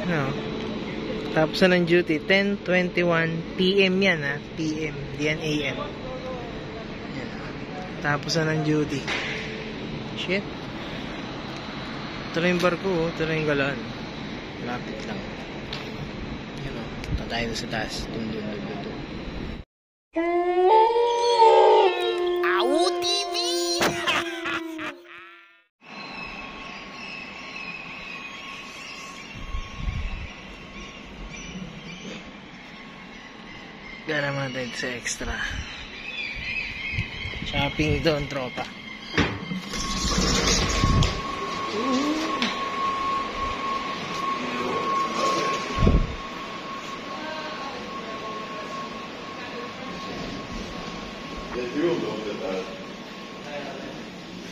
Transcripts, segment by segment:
No. Tapos na ng duty, 10:21 PM yan ha. PM, di yan AM. Yan. Tapos na ng duty. Shit. Ito na yung barko, ito na yung galaan. Lapit lang. Yan o. Ito tayo sa taas. Dun. Awu TV! Gara naman tayo sa extra. Shopping doon, tropa.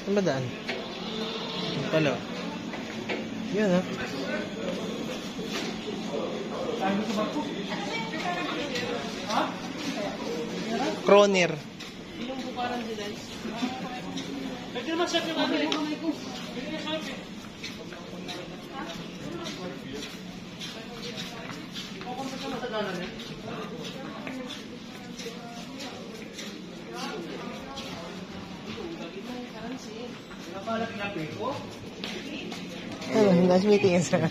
Saan ba daan? Yan pala. Yan ha. Kroner. Ano, nice meeting sir.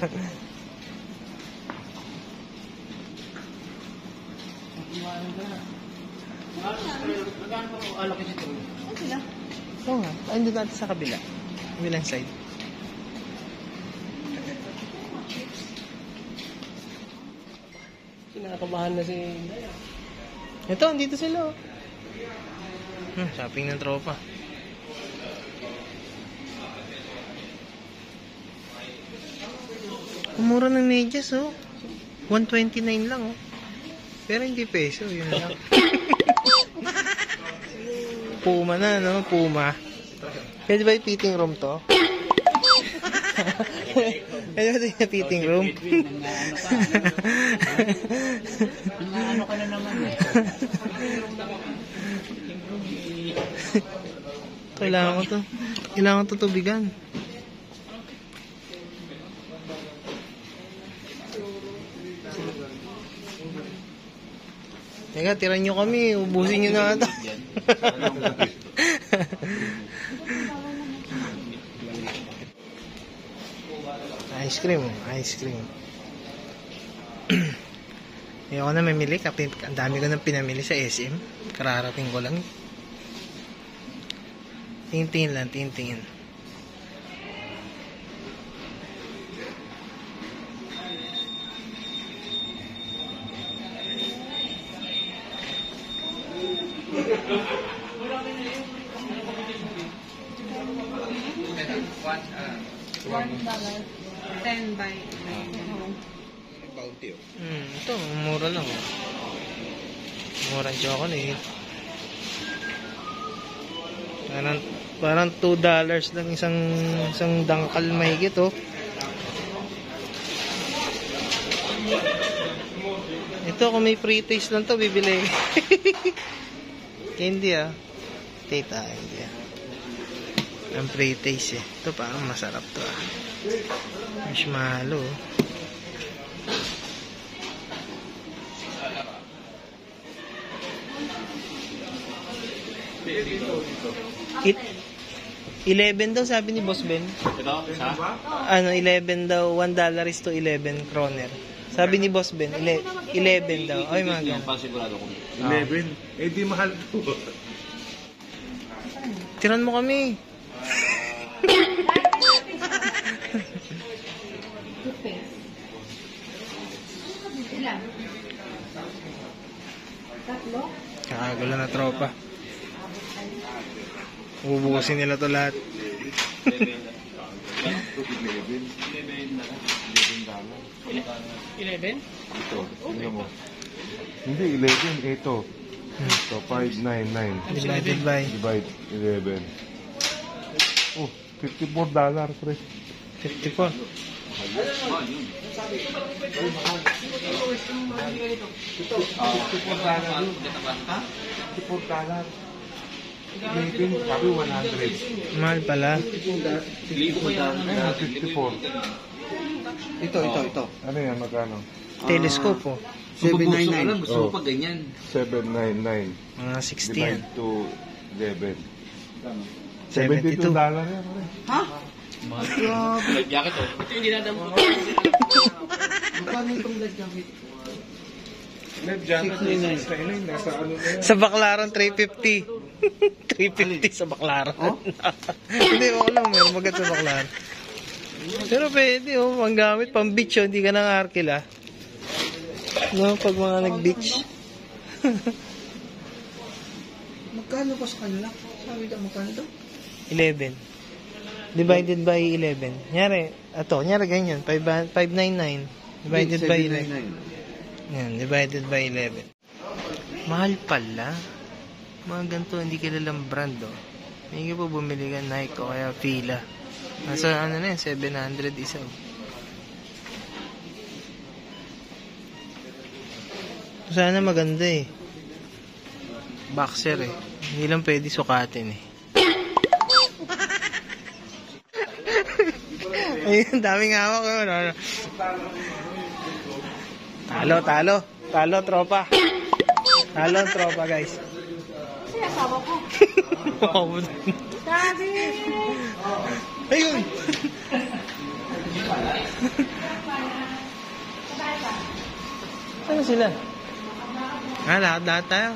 Oo nga, andun natin sa kabila. Kabilang side. Kinakabahan na si... Ito, andito sila. Shopping ng tropa. Mura ng medyas, oh. 129 lang, oh. Pero hindi peso, yun lang. Puma na, no? Puma. Pwede ba yung fitting room to? Pwede ba yung fitting room? Ano ka na naman eh. Kailangan ko to. Kailangan to tubigan. Teka, tira nyo kami. Ubusin nyo na ito. Ice cream. Ice cream. Ayoko na mamili. Ang dami ko nang pinamili sa SM. Kararating ko lang. Tingin lang. Tingin. $1, 10 by Bounty, oh. Ito, mura lang, oh. Murang chocolate. Parang $2 lang isang dangkal mahigit, oh. Ito, kung may free taste lang to, bibili. Hindi, ah. Tita, hindi, ah. Ang free taste, eh. Ito, parang masarap to, ah. Marshmallow, oh. It 11 daw sabi ni Boss Ben. Ito, sa? Ano, 11 daw, $1 is to 11 kroner. Sabi ni Boss Ben, 11 daw. Ay, mga ganun. Pasigurado ko. 11. Eh, di mahal to. Tiran mo kami. ilan? Tatlo? Kakagulo na tropa. Ubusin nila to lahat. 11? Ito, tingnan mo. Hindi, 11. Ito. Ito, 599. Divided by Divide 11. Oh, $54, pre. 54. $54. 11, sabi 100. Mahal pala. 54. Ito. Ano yan, magkano? Telescope po. 799. Gusto mo Oh. pa ganyan. 799. Mga 60 yan. Divide to 11. 72. $72 yan, pare. Ha? Light jacket oh. Ito yung dinadamo ko. Magkano itong light jacket? Net jacket, nasa ano na yan. Sa Baclaran, 350. 350 sa Baclaran. Hindi, ako lang. Meron magad sa Baclaran. Pero pwede, oh. Ang gamit, pang beach, oh. Hindi ka nang arkila. No, pag mga nag-beach. Magkano pa sa kanila? Sabi ka, magkano ito? 11. Divided by 11. Nyari ganyan. 599. Divided by 11. Yan, divided by 11. Mahal pala. Mga ganito, hindi kilalang brand, oh. Hindi po bumili ka Nike o kaya Fila. Nasa ano na yan, 700 isa. Sana maganda eh. Boxer eh. Hindi lang pwede sukatin eh. Ayun, daming hawak ko. Talo, tropa. Talo, tropa, guys. Kasi asawa ko. Wow. Sabi! Ayun. Ano sila? Lahat tayo.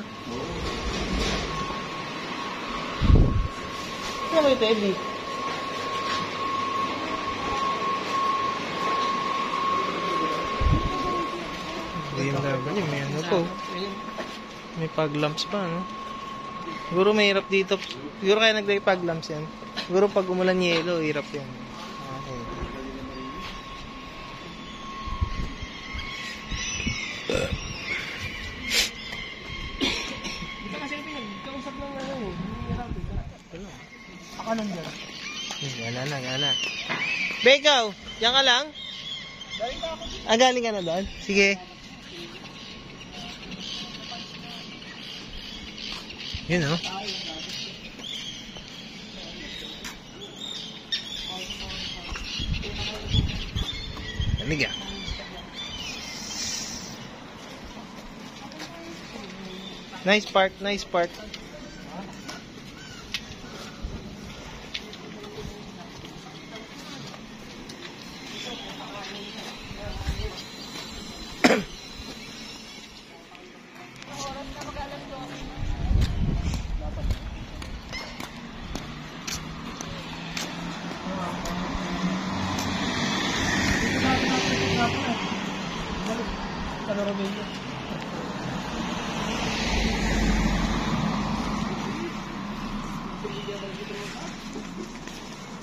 Ano ba ito, Eddie? BMW, may ano po. May pag-lamps pa, no? Siguro mahirap dito. Siguro kaya naglagay pag-lamps yan. Siguro pag umulan yelo, hirap yan. Okay. Ito kasi pinagkausap ng ano, hirap. Ako lang dyan. Gana. Bekaw, yan ka lang? Galing ka na doon? Sige. Yun o. Lamig ah. Nice part.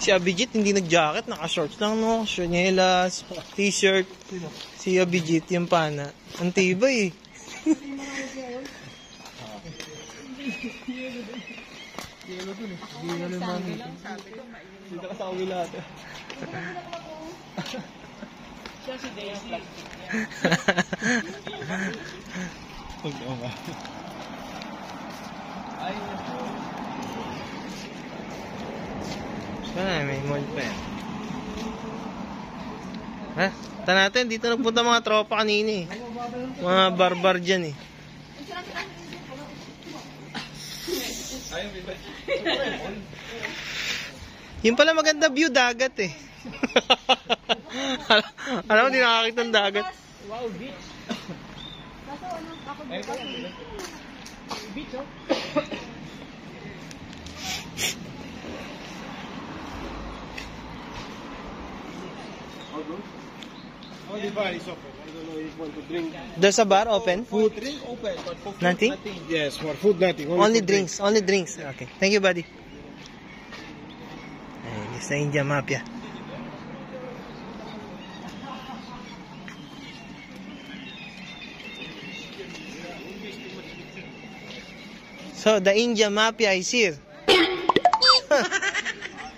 Si Abhijit hindi nag-jacket, naka-shorts lang, no? Chanelas, t-shirt. Si Abhijit, yung pana. Ang tibay eh. Dito ka sa uwi lahat. Siya si Daisy. Huwag ba? Ay, may mall pa yan. Ha? Tara natin, dito nagpunta mga tropa kanina eh. Mga barbar dyan eh. Yung pala maganda view, dagat eh. Alam mo, di nakakita ng dagat. Wow, beach. Kaso ano, ako Beach, oh. Only bar is open. I don't know if you want to drink. There's a bar open? Food drink open, but for food Nothing? Yes, for food nothing. Only for drinks. Only drinks. Okay. Thank you, buddy. Ay, sa India Mafia. So, the India Mafia is here.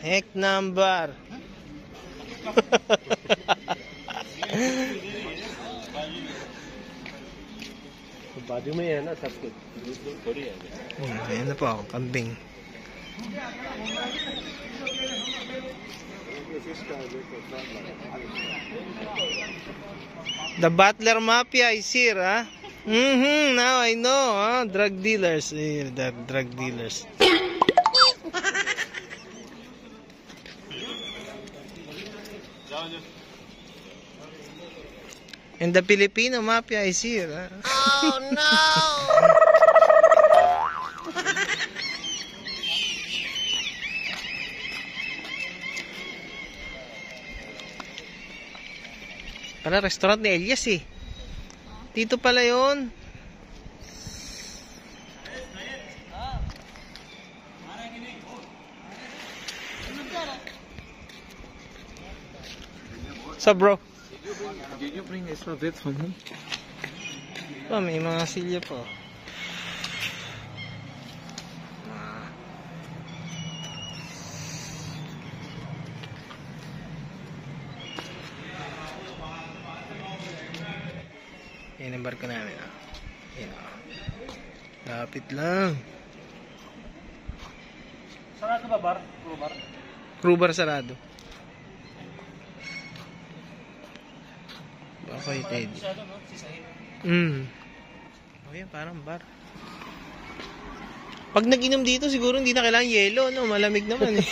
Heck number. बाजू में है ना सब कुछ Ayan na po ako, kambing. The Butler Mafia is here, huh? Now I know, huh? Drug dealers. The drug dealers. And the Filipino Mafia is here, huh? Oh, no! Pala, restaurant ni Elias eh. Dito pala yun. So bro? Did you bring extra bits from home? Oh, may mga silya pa. Yan ang barko namin. Yan. Lapit lang. Sarado ba, bar? Bar? Crew bar sarado. Okay, Teddy. Oh, yan, parang bar. Pag nag-inom dito, siguro hindi na kailangan yelo, no? Malamig naman eh.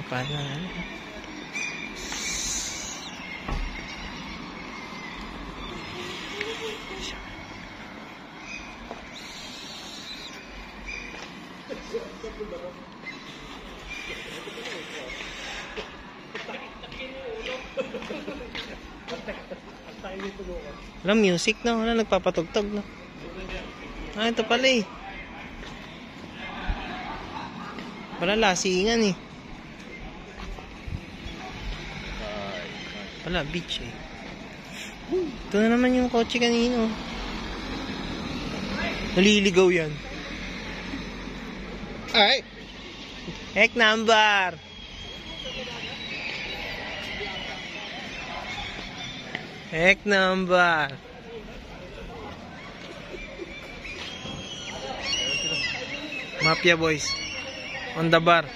Paano na? Walang music na, wala nagpapatugtog na. Ah, ito pala eh. Wala lasingan eh. Wala, beach eh. Ito na naman yung kotse kanino. Naliligaw yan. Ay! Heck number! Heck number! Mafia boys. On the bar.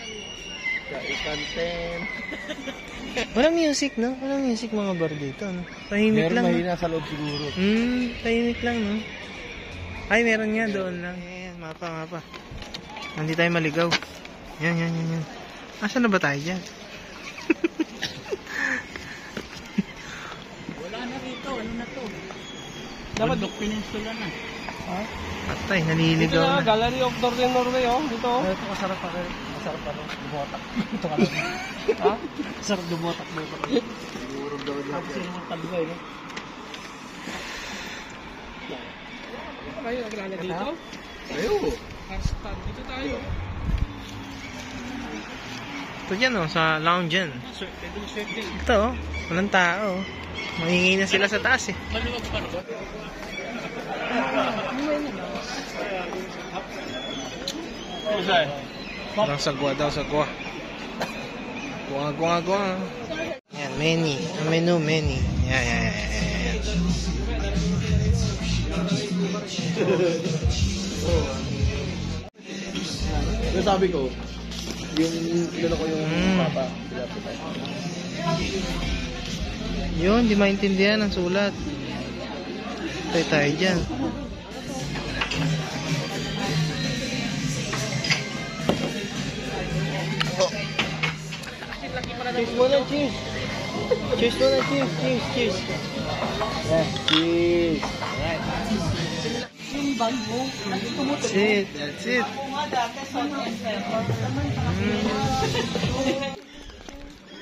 Walang music, no? Walang music mga bar dito, no? Tahimik lang. Meron mahina sa loob siguro. Tahimik lang, no? Ay, meron nga doon lang. Ayan, mapa. Hindi tayo maligaw. Yan. Asan na ba tayo dyan? Wala na rito. Ano na to? Dapat Peninsula na. Ha? Patay, naliligaw na. Gallery of Northern Norway, oh. Dito. Ito masarap pa rin. Masarap pa rin. Lumotak. Ito ka lang. Ha? Masarap lumotak. Siguro daw lang. Tapos yun naman talbay, no? Kayo naglala dito? Ayo. Hashtag dito tayo. Ito dyan, oh, sa lounge yan. Ito, oh. Walang tao. Mahingi na sila sa taas, eh. Maluwag pa rin. Daw sagwa. Guwa. Yan, menu. Yan. Yung sabi ko, yung papa. Yun, di maintindihan ang sulat. Tayo dyan. Cheers muna, cheers. Cheers muna, cheers. Yeah, cheers. That's it.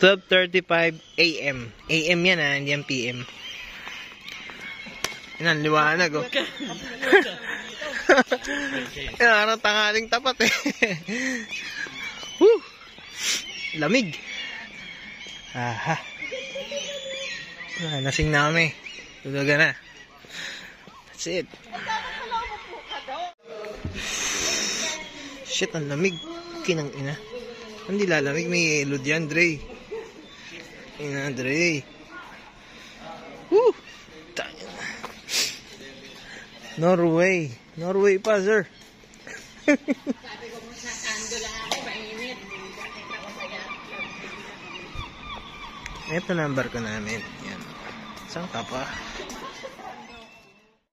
12:35 AM. AM yan ah, hindi yan PM. Yan ang liwanag oh. Yan, araw tanghaling tapat eh. Woo! Lamig. Aha. Lasing na kami. Tulugan na. That's it. Shit, ang lamig. Kinang ina. Hindi lalamig, may load yan, Dre. Ina, Dre. Woo! Tayo na. Norway. Norway pa, sir. Sabi ko kung sasando lang ako, mainit. Nakita ko sa Ito number ko namin. Yan. Saan ka pa?